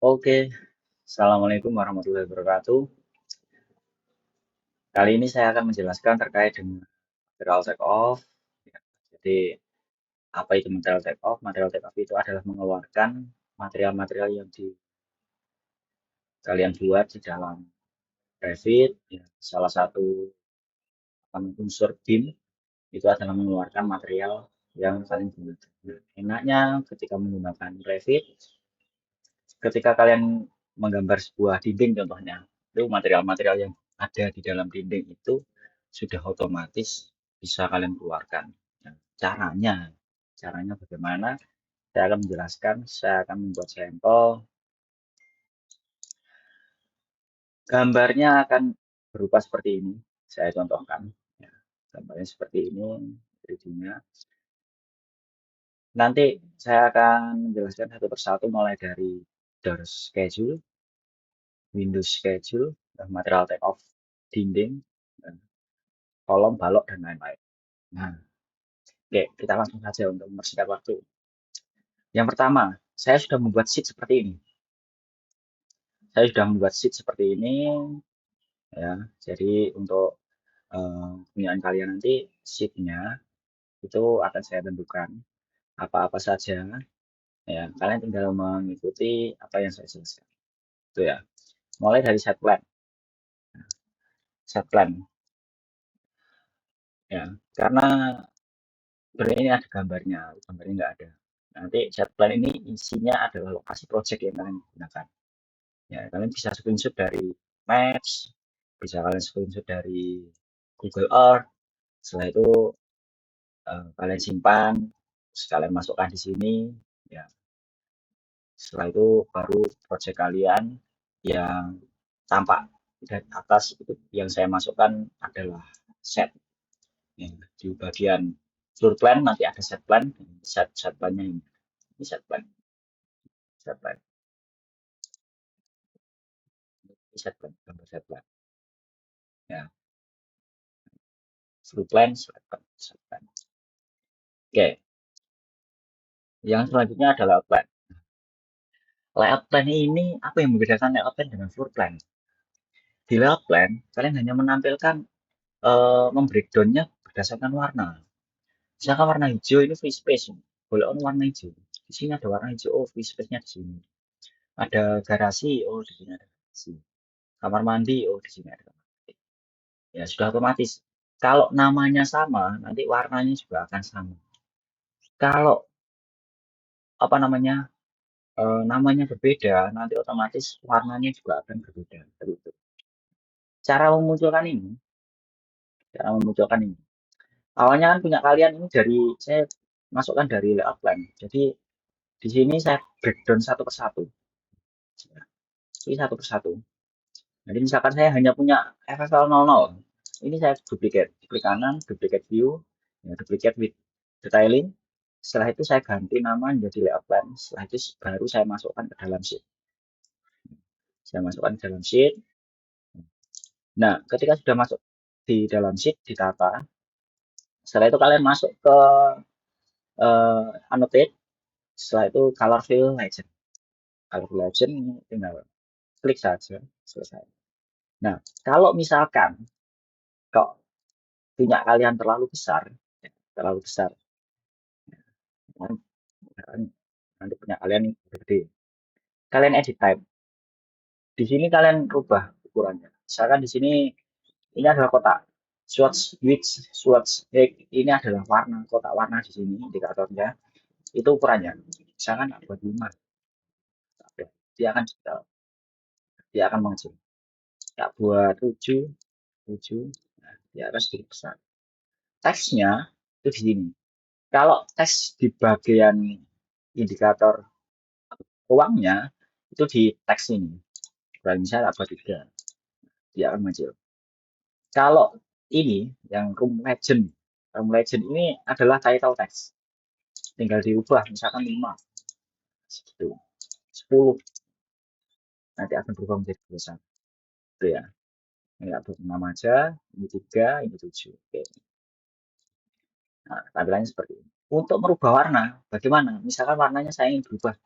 Oke, Assalamualaikum warahmatullahi wabarakatuh. Kali ini saya akan menjelaskan terkait dengan material take off. Ya, jadi, apa itu material take off? Material take off itu adalah mengeluarkan material-material yang kalian buat di dalam Revit. Ya, salah satu unsur BIM itu adalah mengeluarkan material yang kalian gunakan. Nah, enaknya ketika menggunakan Revit, ketika kalian menggambar sebuah dinding contohnya, itu material-material yang ada di dalam dinding itu sudah otomatis bisa kalian keluarkan. Nah, caranya bagaimana? Saya akan menjelaskan, saya akan membuat sampel. Gambarnya akan berupa seperti ini. Saya contohkan. Ya, gambarnya seperti ini, 3D-nya. Nanti saya akan menjelaskan satu persatu mulai dari door schedule, Windows schedule, material take off, dinding, dan kolom, balok, dan lain-lain. Nah, oke, kita langsung saja untuk mempersingkat waktu. Yang pertama, saya sudah membuat sheet seperti ini. Saya sudah membuat sheet seperti ini, ya. Jadi untuk punyaan kalian nanti sheet-nya itu akan saya tentukan apa-apa saja, ya. Kalian tinggal mengikuti apa yang saya jelaskan. Itu ya. Mulai dari set plan, ya. Karena sebenarnya ini ada gambarnya nggak ada. Nanti set plan ini isinya adalah lokasi project yang kalian gunakan. Ya, kalian bisa screenshot dari Maps, bisa kalian screenshot dari Google Earth. Setelah itu kalian simpan, sekalian masukkan di sini. Ya, setelah itu baru project kalian yang tampak dari atas itu yang saya masukkan adalah set. Ya, di bagian floor plan nanti ada set plan, set plannya ini set plan, set plan, ini set plan, gambar set plan. Ya, floor plan, set plan, set plan. Oke, yang selanjutnya adalah outline. Layout plan ini apa yang membedakan layout plan dengan floor plan? Di layout plan, kalian hanya menampilkan membreakdownnya berdasarkan warna. Misalkan warna hijau ini free space, boleh on warna hijau. Di sini ada warna hijau, oh free space-nya di sini. Ada garasi, oh di sini ada garasi. Kamar mandi, oh di sini ada kamar mandi. Ya sudah otomatis. Kalau namanya sama, nanti warnanya juga akan sama. Kalau apa namanya namanya berbeda, nanti otomatis warnanya juga akan berbeda. Begitu. Cara memunculkan ini, cara memunculkan ini. Awalnya kan punya kalian ini dari saya masukkan dari layout plan. Jadi di sini saya breakdown satu persatu. Ini satu persatu. Jadi misalkan saya hanya punya FFL 00. Ini saya duplicate, klik kanan, duplicate view, ya, duplicate with detailing. Setelah itu saya ganti nama menjadi layout plan. Setelah itu baru saya masukkan ke dalam sheet. Saya masukkan ke dalam sheet. Nah, ketika sudah masuk di dalam sheet, ditata. Setelah itu kalian masuk ke annotate. Setelah itu color fill legend. Color fill legend tinggal klik saja, selesai. Nah, kalau misalkan kok punya kalian terlalu besar, ya, terlalu besar, kan, nanti punya kalian gede. Kalian edit type. Di sini kalian rubah ukurannya. Misalkan di sini ini adalah kotak. Swatch width, swatch height ini adalah warna, kotak warna di sini indikatornya. Itu ukurannya. Misalkan buat 5, dia akan mengecil. Tak buat 7, 7, nah, dia akan sedikit besar. Teksnya itu di sini. Kalau teks di bagian indikator uangnya itu di teks ini. Kalau misalnya apa 3, dia akan mengecil. Kalau ini yang room legend ini adalah title text. Tinggal diubah, misalkan 5, segitu, 10, nanti akan berubah menjadi besar. Itu ya. Ini untuk 6 aja, ini 3, ini 7. Oke. Nah, tampilannya seperti ini. Untuk merubah warna, bagaimana? Misalkan warnanya saya ingin berubah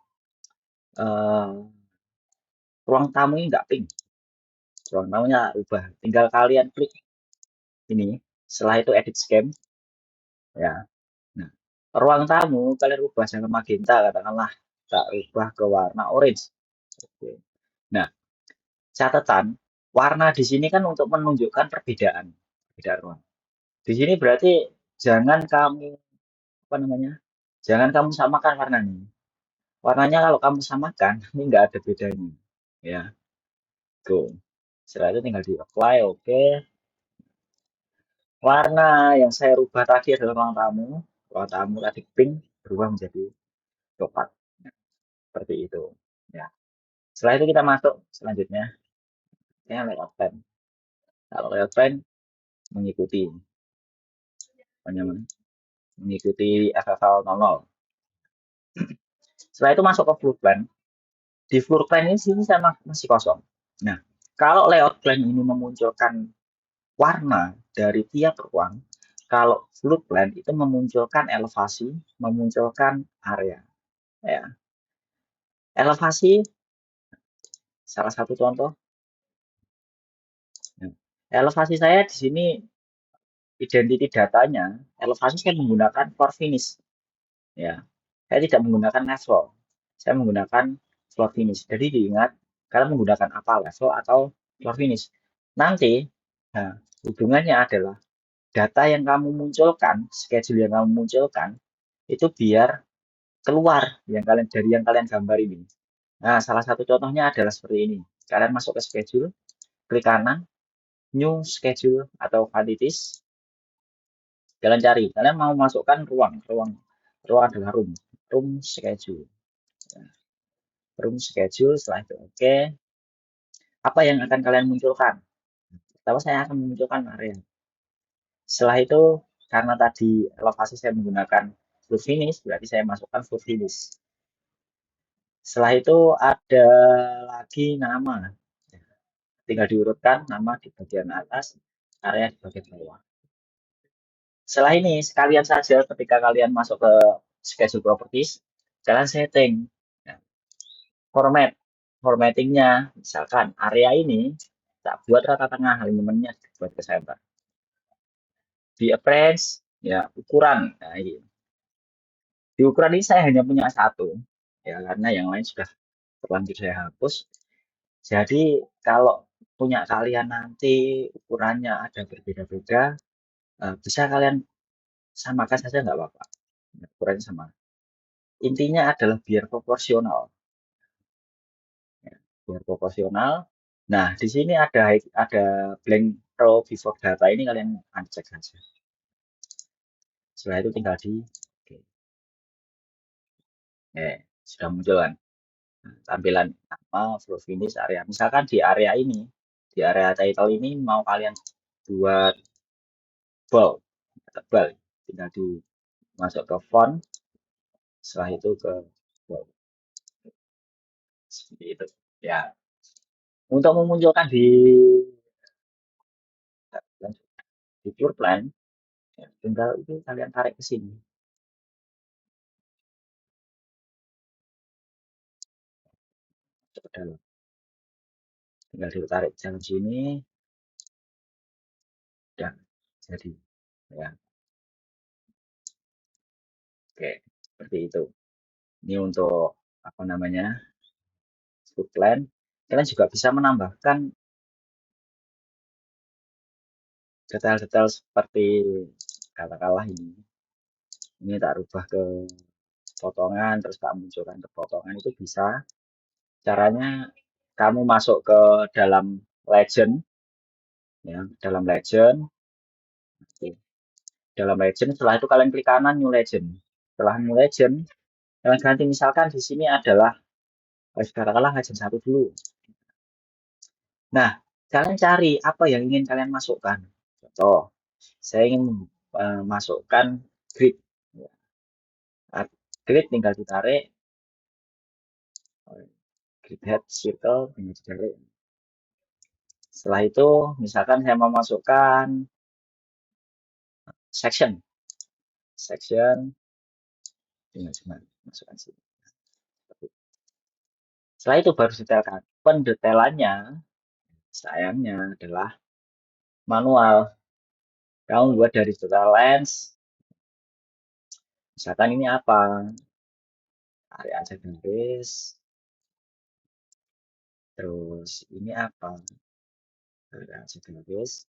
ruang tamu ini nggak pink, ruang tamunya ubah. Tinggal kalian klik ini, setelah itu edit scheme, ya. Nah, ruang tamu kalian ubah jangan magenta, katakanlah tak ubah ke warna orange. Oke. Nah, catatan warna di sini kan untuk menunjukkan perbedaan ruang. Di sini berarti jangan kamu apa namanya? Jangan kamu samakan warnanya. Warnanya kalau kamu samakan, ini nggak ada bedanya. Ya, go. Setelah itu tinggal di apply, oke. Warna yang saya rubah tadi adalah ruang tamu. Ruang tamu tadi pink berubah menjadi coklat. Nah, seperti itu. Ya. Setelah itu kita masuk selanjutnya. Ini layout plan. Kalau layout plan mengikuti apa namanya? Mengikuti FFL 00. Setelah itu masuk ke floor plan. Di floor plan ini sini saya masih kosong. Nah, kalau layout plan ini memunculkan warna dari tiap ruang, kalau floor plan itu memunculkan elevasi, memunculkan area. Ya. Elevasi, salah satu contoh. Nah, elevasi saya di sini identity datanya, elevasi saya menggunakan floor finish. Ya, saya tidak menggunakan level. Saya menggunakan floor finish. Jadi diingat, kalian menggunakan apa level atau floor finish. Nanti, nah, hubungannya adalah data yang kamu munculkan, schedule yang kamu munculkan, itu biar keluar yang kalian gambar ini. Nah, salah satu contohnya adalah seperti ini. Kalian masuk ke schedule, klik kanan, new schedule atau quantities. Kalian cari, kalian mau masukkan ruang adalah room schedule. Room schedule, setelah itu oke. Apa yang akan kalian munculkan? Pertama saya akan memunculkan area. Setelah itu, karena tadi elevasi saya menggunakan full finish, berarti saya masukkan full finish. Setelah itu ada lagi nama. Tinggal diurutkan nama di bagian atas, area di bagian bawah. Setelah ini, sekalian saja ketika kalian masuk ke schedule properties, kalian setting. Nah, formattingnya, misalkan area ini tak buat rata tengah, alignmentnya buat ke center. Di appearance, ya ukuran. Nah, ini. Di ukuran ini saya hanya punya satu, ya karena yang lain sudah terlanjur saya hapus. Jadi kalau punya kalian nanti ukurannya ada berbeda-beda, bisa kalian samakan saja nggak apa-apa. Ukurannya sama. Intinya adalah biar proporsional. Ya, biar proporsional. Nah, di sini ada blank row before data ini kalian cek saja. Setelah itu tinggal di oke. Sudah muncul kan tampilan nama, flow finish, area. Misalkan di area ini, di area title ini mau kalian buat bold, tebal, tinggal di masuk ke font, setelah itu ke bold. Seperti itu. Ya, untuk memunculkan di floor plan, ya, tinggal itu kalian tarik ke sini. Ke dalam. Tinggal ditarik jalan sini dan jadi ya oke seperti itu. Ini untuk apa namanya food plan. Kalian juga bisa menambahkan detail-detail seperti katakanlah ini tak rubah ke potongan terus tak munculkan ke potongan itu bisa. Caranya kamu masuk ke dalam legend ya, dalam legend. Dalam legend setelah itu kalian klik kanan new legend. Setelah new legend kalian ganti misalkan di sini adalah katakanlah legend satu dulu. Nah, kalian cari apa yang ingin kalian masukkan. Contoh, saya ingin masukkan grid. Nah, grid tinggal ditarik, grid head circle tinggal ditarik. Setelah itu, misalkan saya mau masukkan section, tinggal cuma masukkan sini. Setelah itu baru detailkan. pendetailannya sayangnya adalah manual. Kamu buat dari data lens, misalkan ini apa? Tarik aja garis, terus ini apa? Tarik aja garis,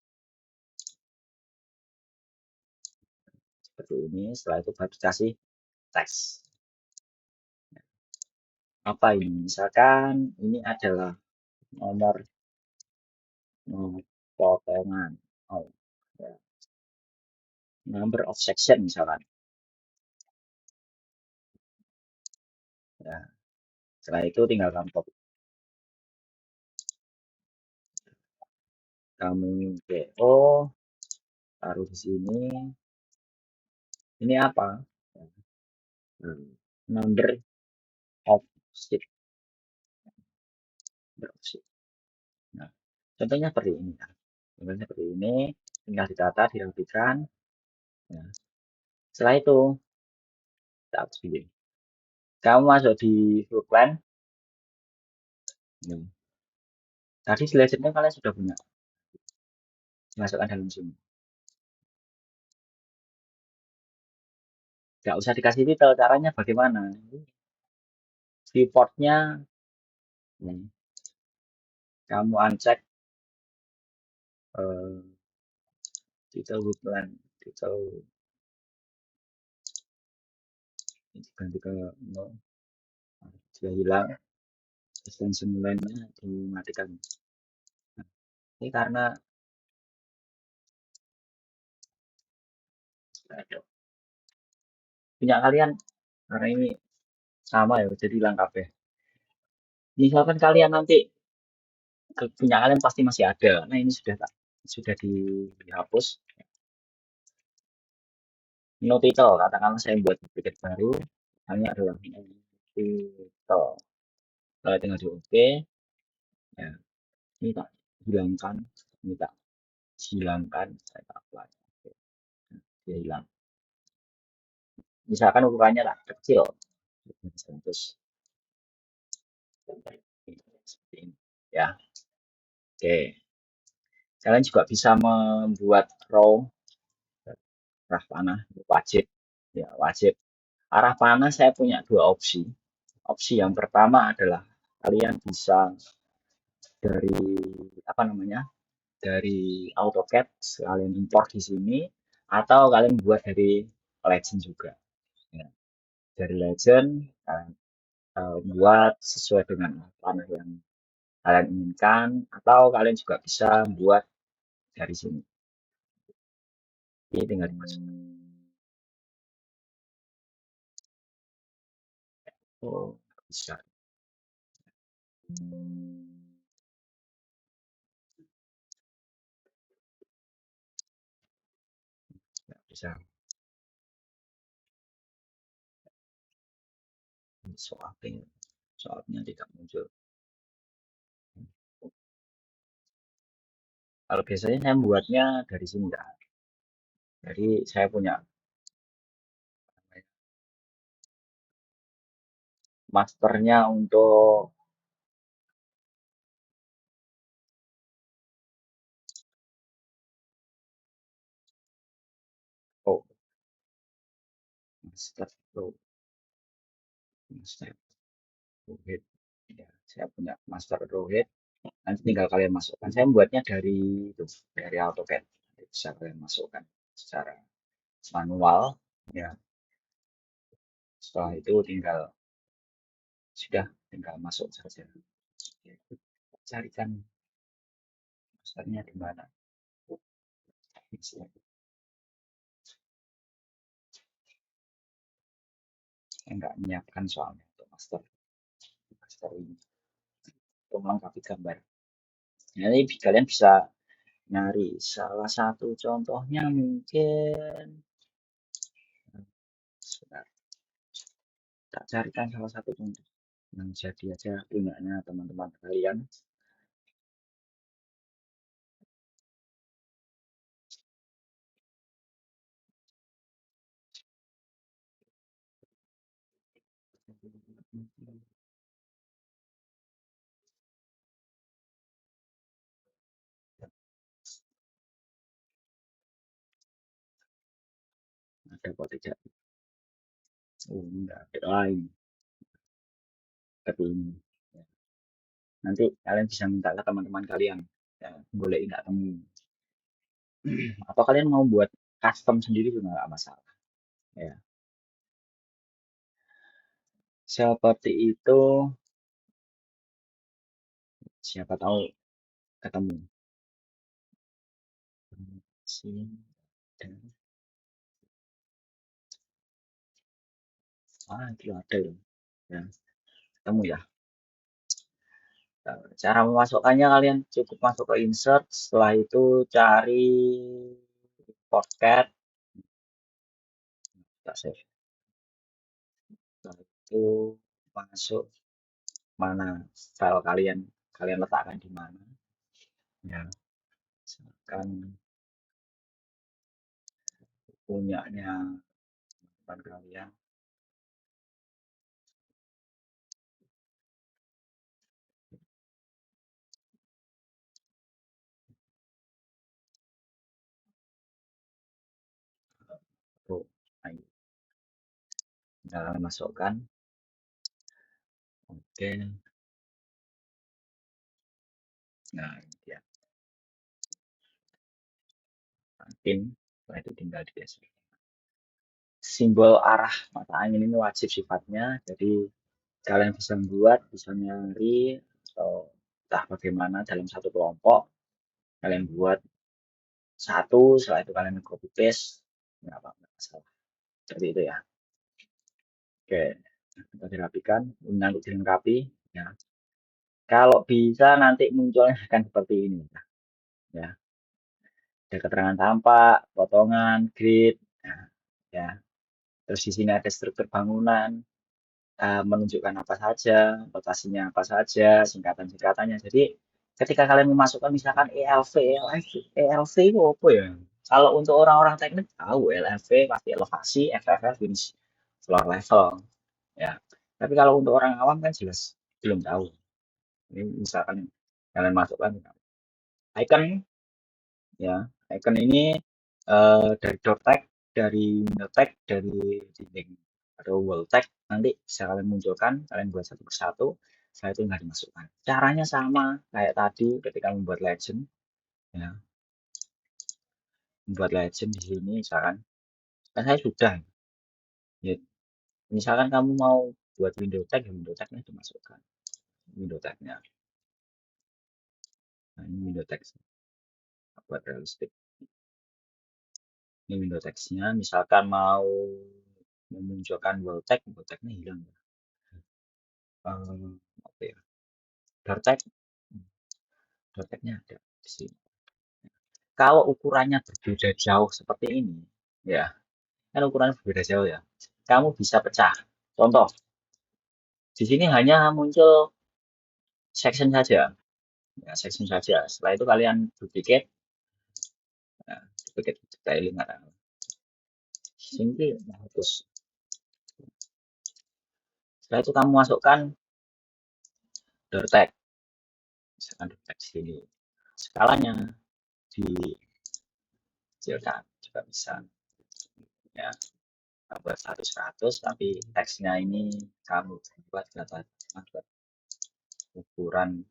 seperti ini. Setelah itu baru kasih teks. Apa ini? Misalkan ini adalah nomor potongan. Oh, ya. Number of section misalkan. Ya. Setelah itu tinggal kamu copy. Kamu PO, taruh di sini. Ini apa? Number of sheet. Number of sheet. Nah, contohnya seperti ini. Contohnya seperti ini. Tinggal ditata, dirapikan. Nah, setelah itu, kita harus pilih. Kamu masuk di floor plan. Nah, tadi di legendnya kalian sudah punya. Masukkan dalam sini. Nggak usah dikasih detail caranya bagaimana. Viewportnya, nah, kamu uncheck eh, detail woodland, detail ganti ke no, dia hilang, extension line-nya dimatikan. Nah, ini karena punya kalian, karena ini sama ya, jadi lengkap ya. Misalkan kalian nanti punya kalian pasti masih ada. Nah ini sudah dihapus. No title, katakanlah saya buat tiket baru, hanya adalah no title. Kalau tinggal di OK, ya ini tak hilangkan, ini tak hilangkan, saya tak apply. Oke, dia hilang. Misalkan ukurannya tak kecil, terus seperti ini. Ya, oke. Kalian juga bisa membuat row arah panah, wajib. Ya, wajib. Arah panah saya punya dua opsi. Opsi yang pertama adalah kalian bisa dari apa namanya? Dari AutoCAD kalian import di sini atau kalian buat dari Legend juga. Ya, dari Legend kalian buat sesuai dengan panah yang kalian inginkan atau kalian juga bisa buat dari sini. Ini tinggal dimasukkan. Oh, bisa. Nggak bisa. Soalnya, soalnya tidak muncul. Kalau biasanya saya membuatnya dari sini ya. Jadi saya punya masternya untuk oh master pro master Rohit. Ya, saya punya master Rohit. Nanti tinggal kalian masukkan. Saya membuatnya dari itu, dari AutoCAD. Nanti bisa kalian masukkan secara manual. Ya, setelah itu tinggal masuk saja. Ya, carikan masternya di mana. Saya nggak menyiapkan soalnya untuk master ini untuk melengkapi gambar. Nanti kalian bisa nyari salah satu contohnya mungkin sebentar, tak carikan salah satu contoh yang jadi aja punyanya teman-teman kalian. ada kok tidak. Oh, enggak ada lain seperti ini. Ya. Nanti kalian bisa minta ke teman-teman kalian. Ya, boleh nggak temu. Atau kalian mau buat custom sendiri juga nggak masalah. Ya. Seperti itu, siapa tahu ketemu. Sini dan itu ada ya. Ya, ketemu ya. Cara memasukkannya kalian cukup masuk ke insert, setelah itu cari podcast, tak save. Setelah itu masuk mana file kalian, kalian letakkan di mana. Ya, misalkan punyanya teman kalian. Oh, ayo, nah, masukkan. Oke, nah ini dia. Pin, setelah itu tinggal digeser. Simbol arah mata angin ini wajib sifatnya, jadi kalian bisa buat, bisa nyari, atau entah bagaimana dalam satu kelompok, kalian buat satu, setelah itu kalian copy paste, nggak apa-apa, nggak masalah. Seperti itu ya. Oke, kita dirapikan, nanti dilengkapi. Ya. Kalau bisa nanti munculnya akan seperti ini. Ya, ada keterangan tampak, potongan, grid, nah, ya. Terus di sini ada struktur bangunan, menunjukkan apa saja, rotasinya apa saja, singkatan-singkatannya. Jadi ketika kalian memasukkan misalkan ELV itu apa ya? Kalau untuk orang-orang teknik tahu ELV pasti elevasi, FFF finish floor level, ya. Tapi kalau untuk orang awam kan jelas belum tahu. Ini misalkan kalian masukkan icon, ya, icon ini dari door tag, dari window tag, dari dinding atau wall tag nanti bisa kalian munculkan, kalian buat satu persatu, setelah itu nggak dimasukkan. Caranya sama kayak tadi ketika membuat legend, ya, membuat legend di sini misalkan, kan saya sudah, ya, misalkan kamu mau buat window tag, ya window tagnya dimasukkan, window tagnya, nah ini window tag buat realistik, ini window text-nya, misalkan mau memunculkan wall tag-nya hilang. Apa ya? Dartek, darteknya ada di sini. Kalau ukurannya berbeda jauh seperti ini, ya, kan ukurannya berbeda jauh ya. Kamu bisa pecah. Contoh, di sini hanya muncul section saja, ya, section saja. Setelah itu kalian duplicate, nah, duplicate detailing ada. Sini hapus. Setelah itu kamu masukkan door tag, misalkan door tag sini. Skalanya dikecilkan juga bisa, ya. Buat 100 tapi teksnya ini kamu buat berapa buat ukuran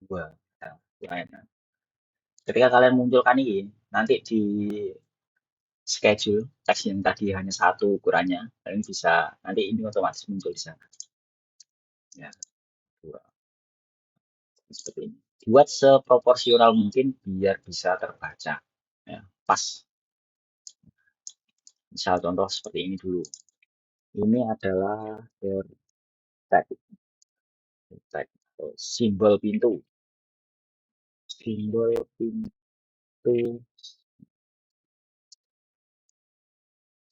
dua, ya, lumayan. Ketika kalian munculkan ini nanti di schedule teks yang tadi hanya satu ukurannya, kalian bisa nanti ini otomatis muncul di sana, ya, dua seperti ini. Buat seproporsional mungkin biar bisa terbaca, ya, pas. Misal contoh seperti ini dulu, ini adalah tag, tag atau simbol pintu, simbol pintu,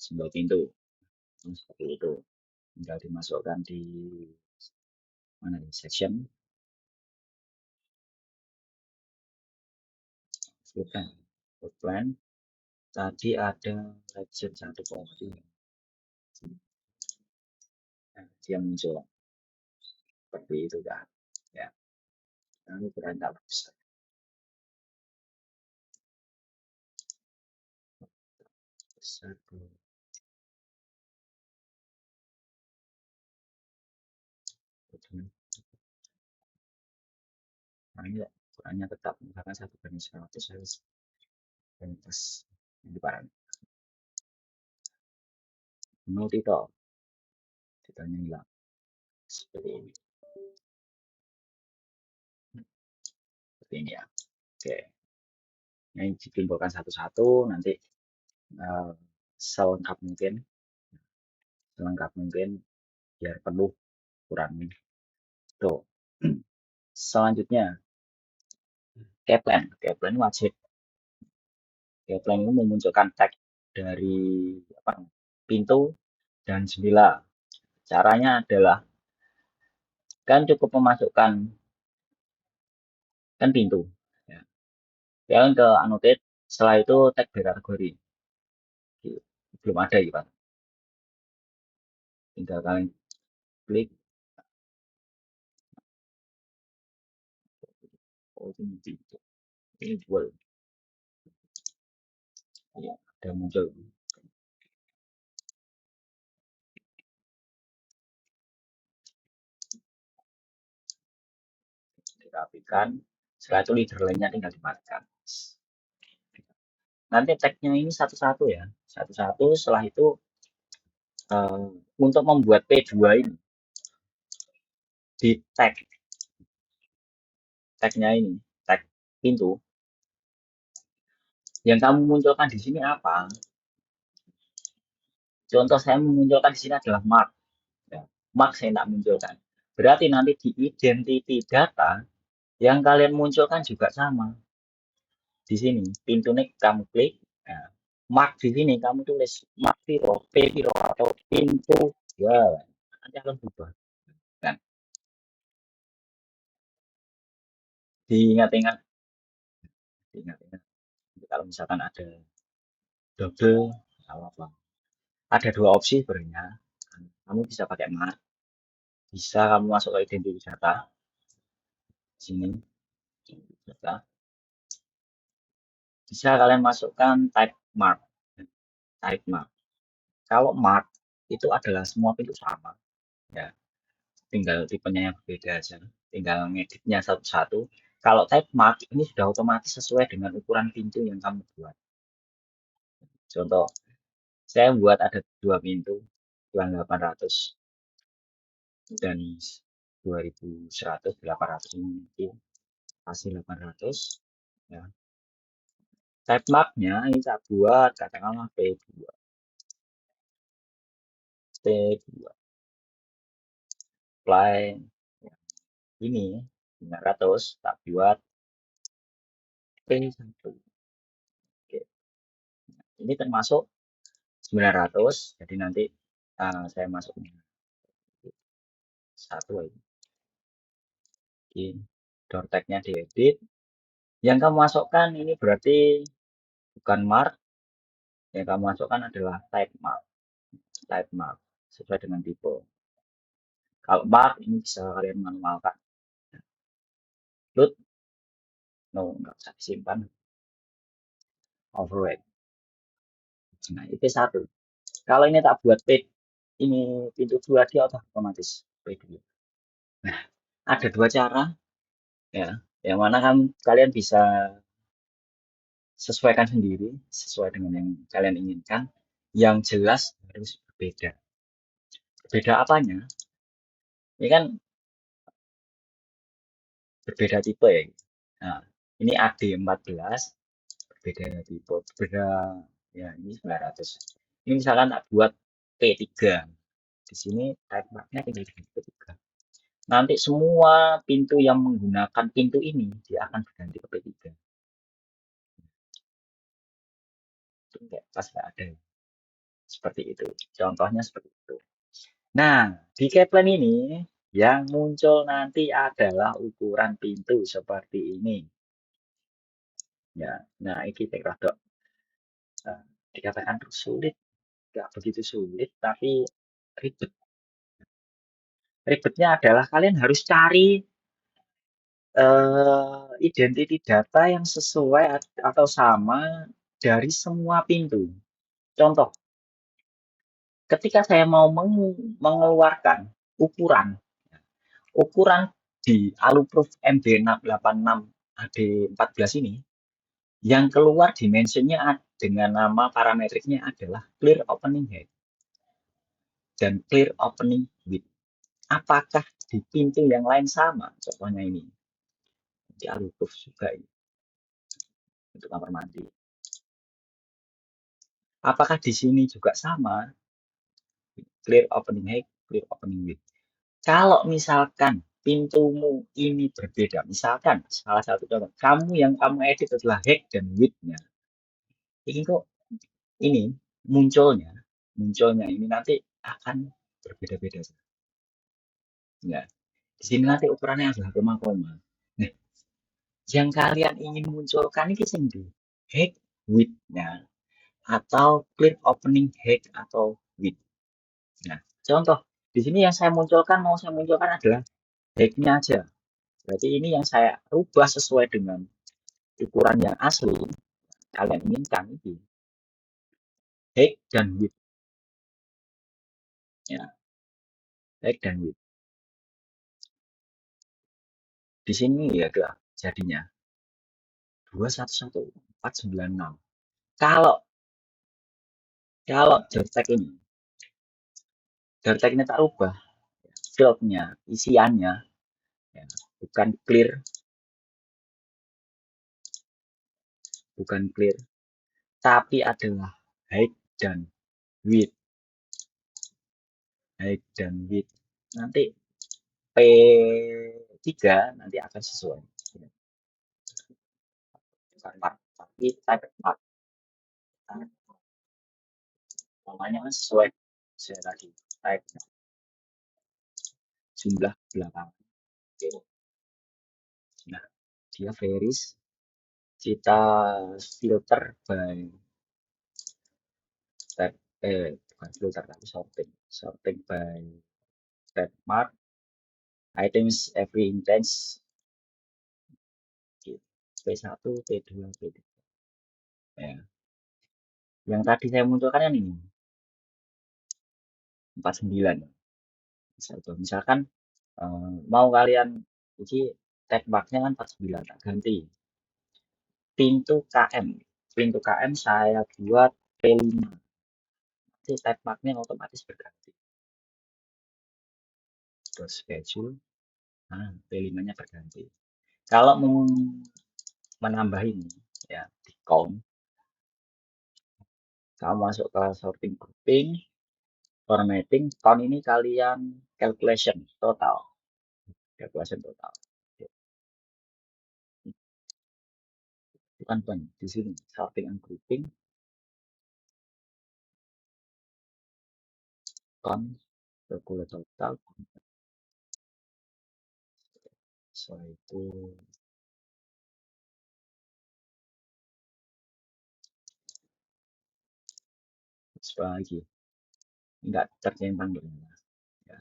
simbol pintu. Seperti itu. Tinggal dimasukkan di mana nih section. Bukan. Plan. Tadi ada legend 1,3. Nah, dia muncul seperti itu kan. Ya. Lalu berantap besar. Satu. Nah, ini ukurannya tetap misalkan 1/100 harus pas di parang nol titik titelnya hilang seperti ini, seperti ini ya. Oke, ini dikumpulkan satu-satu nanti eh, selengkap mungkin, selengkap mungkin biar penuh ukurannya. Tuh. Selanjutnya Keplen wajib. Keplen itu memunculkan tag dari apa, pintu dan jendela. Caranya adalah kan cukup memasukkan kan pintu. Ya. Kalian ke annotate, setelah itu tag dari kategori. Belum ada gitu Pak. Tinggal kalian klik, oh ini pintu. Ini jual. Ya, ada muncul. Dirapikan. Setelah itu leader lainnya tinggal dimatikan. Nanti tagnya ini satu-satu ya. Satu-satu setelah itu eh, untuk membuat P2 ini di tagnya ini, tag pintu, yang kamu munculkan di sini apa? Contoh saya memunculkan di sini adalah mark. Ya, mark saya tidak munculkan. Berarti nanti di identity data yang kalian munculkan juga sama. Di sini, pintu ini kamu klik, nah, mark di sini kamu tulis mark piro, P piro atau pintu ya, nanti akan berubah. Kan? Diingat-ingat, diingat-ingat. Kalau misalkan ada double, apa? Ada dua opsi sebenarnya. Kamu bisa pakai mark, bisa kamu masuk ke identity data, sini, data. Bisa kalian masukkan type mark, type mark. Kalau mark itu adalah semua pintu sama, ya. Tinggal tipenya yang berbeda aja. Tinggal ngeditnya satu-satu. Kalau type mark ini sudah otomatis sesuai dengan ukuran pintu yang kamu buat. Contoh, saya buat ada dua pintu, ukuran 800 dan 2100, 800 ini kasih 800. Ya. Type marknya ini saya buat katakanlah P2. P2 apply ya, ini 900 tak buat P1. Oke. Ini termasuk 900, jadi nanti saya masuk satu lagi. Door tag-nya diedit. Yang kamu masukkan ini berarti bukan mark, yang kamu masukkan adalah type mark. Type mark sesuai dengan tipe. Kalau mark ini bisa kalian manualkan. Load, no, nggak bisa disimpan. Override. Nah, itu satu. Kalau ini tak buat P, ini pintu 2 dia otomatis P2. Nah, ada dua cara ya. Yang mana kan kalian bisa sesuaikan sendiri sesuai dengan yang kalian inginkan. Yang jelas harus berbeda. Berbeda apanya? Ini kan berbeda tipe ya. Nah, ini AD14 berbeda tipe, berbeda ya ini 900. Ini misalkan tak buat P3. Di sini type marknya tinggal di P3. Nanti semua pintu yang menggunakan pintu ini dia akan berganti ke P3. Itu pas nggak ada. Seperti itu. Contohnya seperti itu. Nah, di Keplen ini yang muncul nanti adalah ukuran pintu seperti ini. Ya, nah ini rada dikatakan sulit, nggak begitu sulit, tapi ribet. Ribetnya adalah kalian harus cari identity data yang sesuai atau sama dari semua pintu. Contoh, ketika saya mau mengeluarkan ukuran ukuran di Aluproof MB686 AD14 ini, yang keluar dimensinya dengan nama parametriknya adalah clear opening height dan clear opening width. Apakah di pintu yang lain sama? Contohnya ini di Aluproof juga ini untuk kamar mandi. Apakah di sini juga sama? Clear opening height, clear opening width. Kalau misalkan pintumu ini berbeda, misalkan salah satu contoh, kamu edit adalah height dan width-nya. Ini kok ini munculnya, munculnya ini nanti akan berbeda-beda. Ya, di sini nanti ukurannya adalah koma-koma. Nah, yang kalian ingin munculkan ini sendiri height width-nya atau clear opening height atau width. Nah, contoh di sini yang mau saya munculkan adalah height-nya aja. Berarti ini yang saya rubah sesuai dengan ukuran yang asli kalian inginkan itu height dan width ya, height dan width. Di sini ya tuh jadinya 211496. Kalau kalau Jortek ini tak rubah fieldnya, isiannya ya, bukan clear, bukan clear, tapi adalah height dan width, height dan width. Nanti P3 nanti akan sesuai. Bukan 4, tapi type 4. Namanya kan sesuai saya tadi type jumlah belakang. Nah, dia varies kita filter by tab bukan filter tapi sorting by tab mark items every instance P1, P2, P3 ya. Yang tadi saya munculkan kan ini 49 misalkan mau kalian ini tag marknya kan 49 tak ganti pintu KM, pintu KM saya buat P5, nanti tag marknya otomatis berganti terus schedule. Nah, P5 nya berganti. Kalau mau menambah ini ya di count, kamu masuk ke sorting grouping, formatting, count ini kalian calculation total, calculation total. Bukan di sini sorting and grouping, count, calculate total. Setelah itu setelah lagi enggak tercentang gitu ya.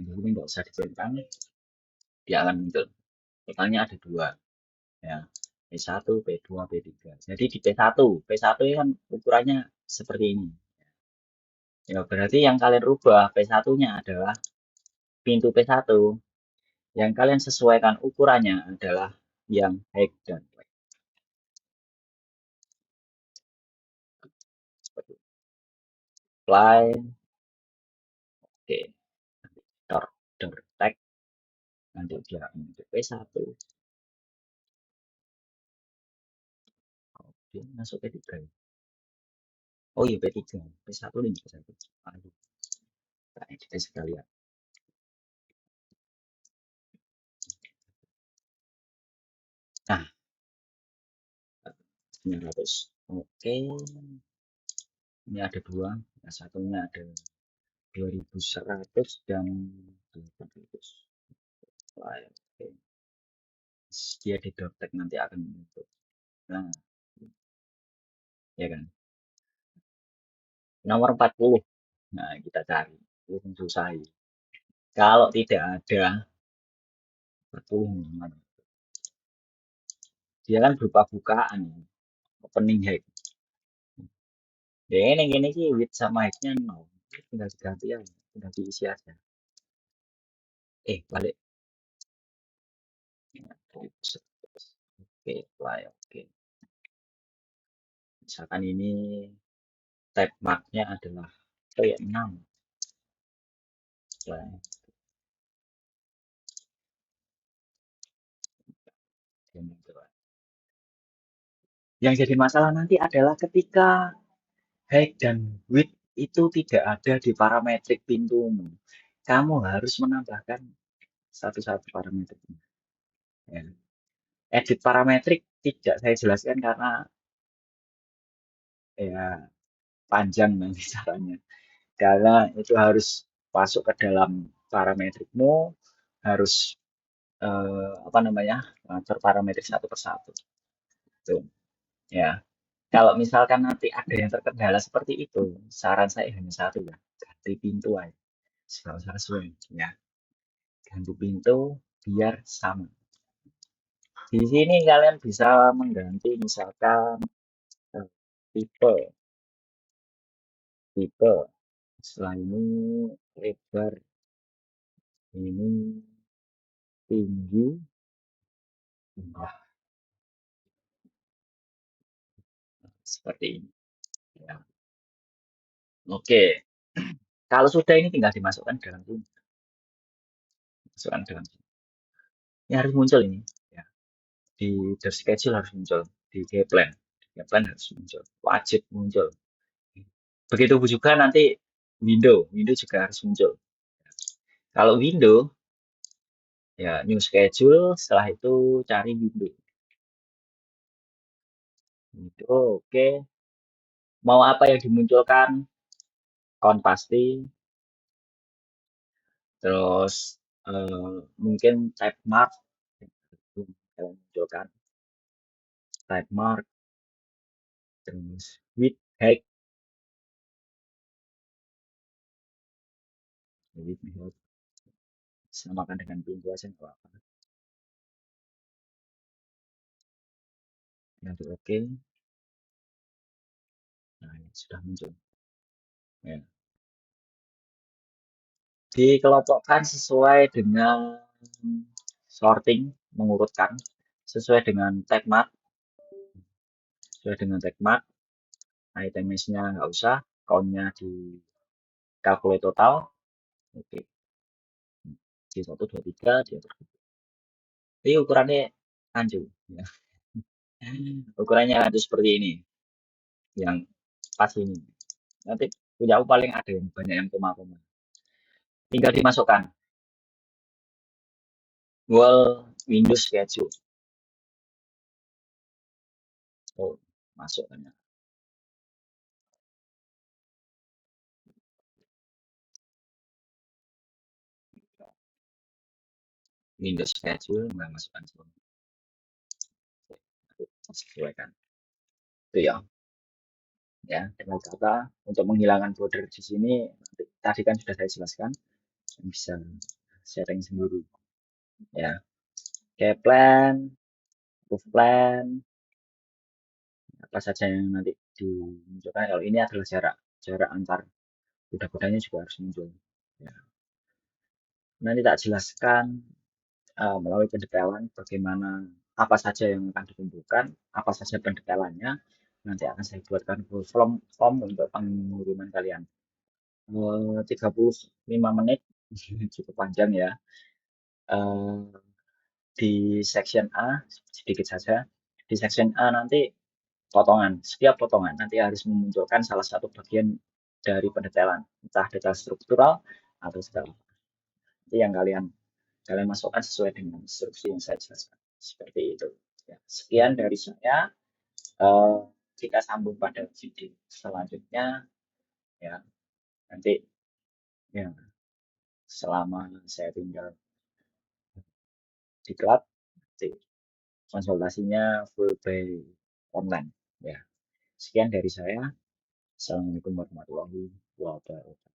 Ini enggak usah dicentang, dia akan muncul. Totalnya ada dua ya. P1, P2, P3. Jadi di P1 ini kan ukurannya seperti ini. Ya, berarti yang kalian rubah P1-nya adalah pintu P1. Yang kalian sesuaikan ukurannya adalah yang height dan width. Apply. Oke. Door tag. Nanti dia untuk P1. Oke, masuk P3. Oh iya P3. P1 ini P1. Aduh. Nah, kita sekalian. Nah, 900. Oke. Ini ada dua. Yang satunya ada 2100 dan 800. Oke. Dia di tag nanti akan menutup. Nah, ya kan. Nomor 40. Nah, kita cari. Itu susah ya. Kalau tidak ada 40 gimana? Dia kan berupa bukaan, opening head. Ya ini sih width sama height-nya nol. Tinggal diganti ya, tinggal diisi aja. Balik. Oke, apply, oke. Misalkan ini type marknya adalah P6. Apply. Yang jadi masalah nanti adalah ketika height dan width itu tidak ada di parametrik pintumu. Kamu harus menambahkan satu-satu parameter. Ya. Edit parametrik tidak saya jelaskan karena ya panjang nanti caranya. Karena itu harus masuk ke dalam parametrikmu, harus apa namanya, ngatur parametrik satu persatu. Tuh, ya. Kalau misalkan nanti ada yang terkendala seperti itu, saran saya hanya satu ya, ganti pintu aja. Nggak usah sesuai, ya. Ganti pintu biar sama. Di sini kalian bisa mengganti misalkan eh, tipe, tipe. Setelah ini lebar, ini tinggi, nah, seperti ini. Ya. Oke, kalau sudah ini tinggal dimasukkan dalam sini, masukkan dalam sini. Ini harus muncul ini. Ya. Di the schedule harus muncul, di Keplan, Keplan harus muncul, wajib muncul. Begitu juga nanti window juga harus muncul. Kalau window, ya new schedule, setelah itu cari window. Itu oke. Mau apa yang dimunculkan? Count pasti, terus mungkin type mark, kalian munculkan type mark, terus width, height, width, height, samakan dengan pintu aja nggak apa-apa. Nanti oke, nah ini sudah muncul. Ya. Dikelompokkan sesuai dengan sorting, mengurutkan sesuai dengan tag mark, sesuai dengan tag mark, itemnya nggak usah, countnya di calculate total, oke, di 1, 2, 3, di atas. Ini ukurannya anjing, ya. Ukurannya anjing seperti ini, yang pas ini. Nanti punya aku paling ada yang banyak yang koma-koma. Tinggal dimasukkan wall Windows schedule. Oh, masuk ternyata. Windows schedule nggak masukkan semua. Sesuaikan. Itu ya. Ya, dengan kata untuk menghilangkan border di sini tadi kan sudah saya jelaskan, bisa setting sendiri. Ya, kayak plan, proof plan, apa saja yang nanti dimunculkan. Kalau ini adalah jarak jarak antar kuda-kudanya juga harus muncul. Ya. Nanti tak jelaskan melalui pendetailan bagaimana apa saja yang akan dikumpulkan, apa saja pendetailannya. Nanti akan saya buatkan form untuk pengiriman kalian. 35 menit cukup panjang ya. Eh, di section A sedikit saja. Di section A nanti potongan, setiap potongan nanti harus memunculkan salah satu bagian dari pendetailan, entah detail struktural atau segala. Itu yang kalian kalian masukkan sesuai dengan instruksi yang saya jelaskan. Seperti itu. Ya, sekian dari saya. Eh, kita sambung pada video selanjutnya. Ya, nanti ya selama saya tinggal di klub, konsultasinya full by online. Ya, sekian dari saya. Assalamualaikum warahmatullahi wabarakatuh.